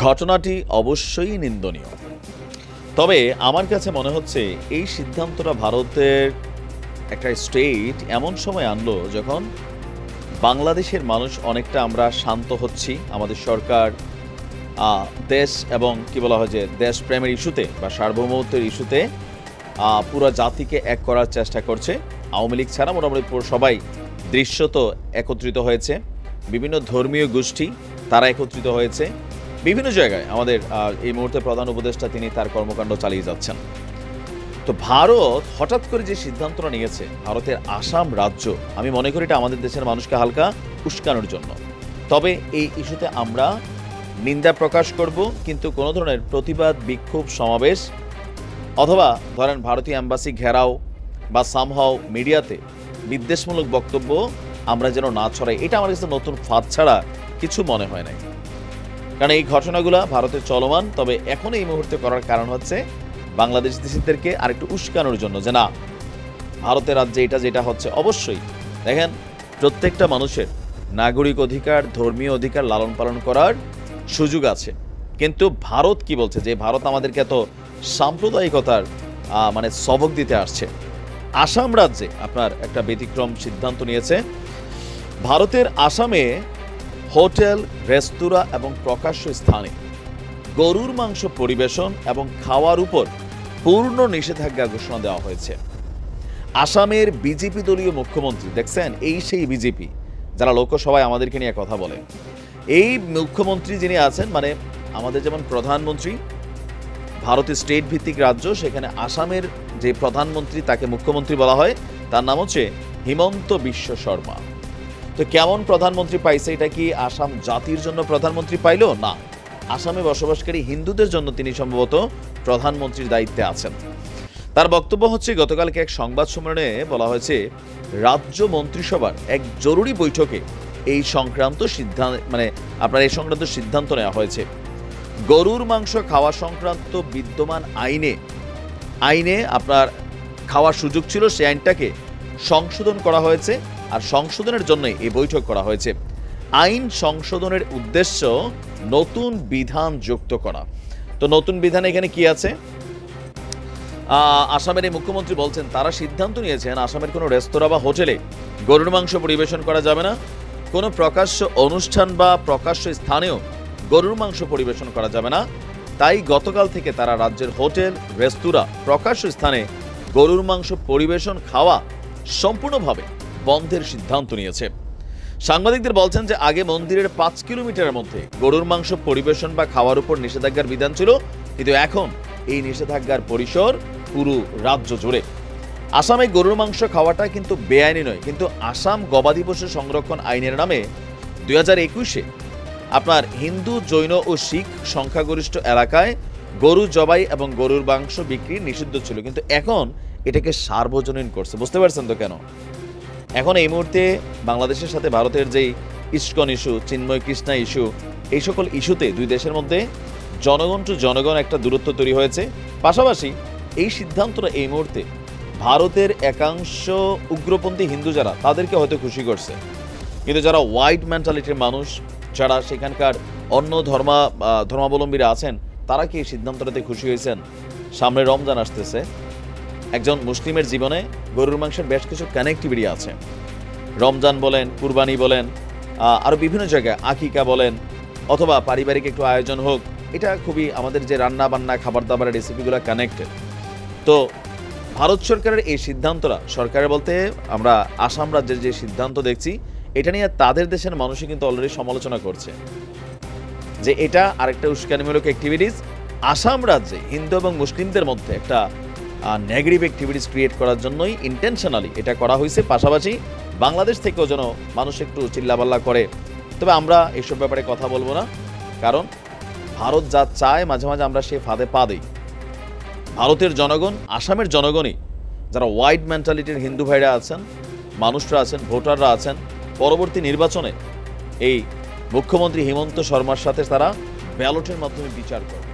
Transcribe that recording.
ঘটনাটি অবশ্যই নিন্দনীয়। তবে আমার কাছে মনে হচ্ছে এই সিদ্ধান্তটা ভারতের একটা স্টেট এমন সময় আনলো যখন বাংলাদেশের মানুষ অনেকটা আমরা শান্ত হচ্ছি। আমাদের সরকার দেশ এবং কি বলা হয় যে দেশপ্রেমের ইস্যুতে বা সার্বভৌমত্বের ইস্যুতে পুরো জাতিকে এক করার চেষ্টা করছে। আওয়ামী লীগ ছাড়া মোটামুটি সবাই দৃশ্যত একত্রিত হয়েছে। বিভিন্ন ধর্মীয় গোষ্ঠী তারা একত্রিত হয়েছে। বিভিন্ন জায়গায় আমাদের এই মুহূর্তে প্রধান উপদেষ্টা তিনি তার কর্মকাণ্ড চালিয়ে যাচ্ছেন। তো ভারত হঠাৎ করে যে সিদ্ধান্তটা নিয়েছে, ভারতের আসাম রাজ্য, আমি মনে করি এটা আমাদের দেশের মানুষকে হালকা উস্কানোর জন্য। তবে এই ইস্যুতে আমরা নিন্দা প্রকাশ করব, কিন্তু কোনো ধরনের প্রতিবাদ, বিক্ষোভ, সমাবেশ অথবা ধরেন ভারতীয় অ্যাম্বাসি ঘেরাও বা সামহাও মিডিয়াতে বিদ্বেষমূলক বক্তব্য আমরা যেন না ছড়াই, এটা আমার কাছে নতুন ফাঁদ ছাড়া কিছু মনে হয় নাই। কারণ এই ঘটনাগুলো ভারতে চলমান। তবে এখন এই মুহূর্তে করার কারণ হচ্ছে বাংলাদেশিদেরকে আরেকটু উস্কানোর জন্য, যে না, ভারতের রাজ্যে এটা যেটা হচ্ছে। অবশ্যই দেখেন, প্রত্যেকটা মানুষের নাগরিক অধিকার, ধর্মীয় অধিকার লালন পালন করার সুযোগ আছে। কিন্তু ভারত কি বলছে, যে ভারত আমাদেরকে এত সাম্প্রদায়িকতার মানে সবক দিতে আসছে। আসাম রাজ্যে আপনার একটা ব্যতিক্রম সিদ্ধান্ত নিয়েছে। ভারতের আসামে হোটেল, রেস্তোরাঁ এবং প্রকাশ্য স্থানে গরুর মাংস পরিবেশন এবং খাওয়ার উপর পূর্ণ নিষেধাজ্ঞা ঘোষণা দেওয়া হয়েছে। আসামের বিজেপি দলীয় মুখ্যমন্ত্রী, দেখছেন, এই সেই বিজেপি যারা লোকসভায় আমাদেরকে নিয়ে কথা বলে, এই মুখ্যমন্ত্রী যিনি আছেন, মানে আমাদের যেমন প্রধানমন্ত্রী ভারতের স্টেট ভিত্তিক রাজ্য, সেখানে আসামের যে প্রধানমন্ত্রী তাকে মুখ্যমন্ত্রী বলা হয়, তার নাম হচ্ছে হিমন্ত বিশ্ব শর্মা। তো কেমন প্রধানমন্ত্রী পাইছে? এটা কি আসাম জাতির জন্য প্রধানমন্ত্রী পাইল? না, আসামে বসবাসকারী হিন্দুদের জন্য তিনি সম্ভবত প্রধানমন্ত্রীর দায়িত্বে আছেন। তার বক্তব্য হচ্ছে, গতকালকে এক সংবাদ সম্মেলনে বলা হয়েছে রাজ্য মন্ত্রিসভার এক জরুরি বৈঠকে এই সংক্রান্ত সিদ্ধান্ত নেওয়া হয়েছে। গরুর মাংস খাওয়া সংক্রান্ত বিদ্যমান আইনে আপনার খাওয়ার সুযোগ ছিল, সেই আইনটাকে সংশোধন করা হয়েছে। আর সংশোধনের জন্য এই বৈঠক করা হয়েছে। আইন সংশোধনের উদ্দেশ্য নতুন বিধান যুক্ত করা। তো নতুন বিধান এখানে কি আছে? আসামের এই মুখ্যমন্ত্রী বলছেন, তারা সিদ্ধান্ত নিয়েছেন আসামের কোনো রেস্তোরাঁ বা হোটেলে গরুর মাংস পরিবেশন করা যাবে না। কোনো প্রকাশ্য অনুষ্ঠান বা প্রকাশ্য স্থানেও গরুর মাংস পরিবেশন করা যাবে না। তাই গতকাল থেকে তারা রাজ্যের হোটেল, রেস্তোরাঁ, প্রকাশ্য স্থানে গরুর মাংস পরিবেশন খাওয়া সম্পূর্ণভাবে বন্ধের সিদ্ধান্ত নিয়েছে। সাংবাদিকদের বলছেন যে আগে মন্দিরের 5 কিলোমিটারের মধ্যে গরুর মাংস পরিবেশন বা খাওয়ার উপর নিষেধাজ্ঞার বিধান ছিল, কিন্তু এখন এই নিষেধাজ্ঞার পরিসর পুরো রাজ্য জুড়ে। আসামে গরুর মাংস খাওয়াটা কিন্তু বেআইনি নয়, কিন্তু আসাম গবাদি পশু সংরক্ষণ আইনের নামে 2021-এ আপনার হিন্দু, জৈন ও শিখ সংখ্যাগরিষ্ঠ এলাকায় গরু জবাই এবং গরুর মাংস বিক্রি নিষিদ্ধ ছিল, কিন্তু এখন এটাকে সার্বজনীন করছে। বুঝতে পারছেন তো কেন? এখন এই মুহূর্তে বাংলাদেশের সাথে ভারতের যেই ইস্কন ইস্যু, চিন্ময় কৃষ্ণা ইস্যু, এই সকল ইস্যুতে দুই দেশের মধ্যে জনগণ টু জনগণ একটা দূরত্ব তৈরি হয়েছে। পাশাপাশি এই সিদ্ধান্তটা এই মুহূর্তে ভারতের একাংশ উগ্রপন্থী হিন্দু যারা, তাদেরকে হয়তো খুশি করছে, কিন্তু যারা হোয়াইট মেন্টালিটির মানুষ, যারা সেখানকার অন্য ধর্মাবলম্বীরা আছেন, তারা কি এই সিদ্ধান্তটাতে খুশি হয়েছেন? সামনে রমজান আসতেছে। একজন মুসলিমের জীবনে গরুর মাংসের বেশ কিছু কানেক্টিভিটি আছে। রমজান বলেন, কুরবানি বলেন, আরও বিভিন্ন জায়গায় আকিকা বলেন, অথবা পারিবারিক একটু আয়োজন হোক, এটা খুবই আমাদের যে রান্না বান্না, খাবার দাবারের রেসিপিগুলো কানেক্টেড। তো ভারত সরকারের এই সিদ্ধান্তটা, সরকারের বলতে আমরা আসাম রাজ্যের যে সিদ্ধান্ত দেখছি, এটা নিয়ে তাদের দেশের মানুষই কিন্তু অলরেডি সমালোচনা করছে যে এটা আরেকটা উস্কানিমূলক অ্যাক্টিভিটিস। আসাম রাজ্যে হিন্দু এবং মুসলিমদের মধ্যে একটা নেগেটিভ অ্যাক্টিভিটিস ক্রিয়েট করার জন্যই ইন্টেনশনালি এটা করা হয়েছে। পাশাপাশি বাংলাদেশ থেকেও যেন মানুষ একটু চিল্লাপাল্লা করে। তবে আমরা এসব ব্যাপারে কথা বলবো না, কারণ ভারত যা চায় মাঝে মাঝে আমরা সে ফাঁদে পা দিই। ভারতের জনগণ, আসামের জনগণই, যারা হোয়াইট মেন্টালিটির হিন্দু ভাইরা আছেন, মানুষরা আছেন, ভোটাররা আছেন, পরবর্তী নির্বাচনে এই মুখ্যমন্ত্রী হিমন্ত শর্মার সাথে তারা ব্যালটের মাধ্যমে বিচার করে।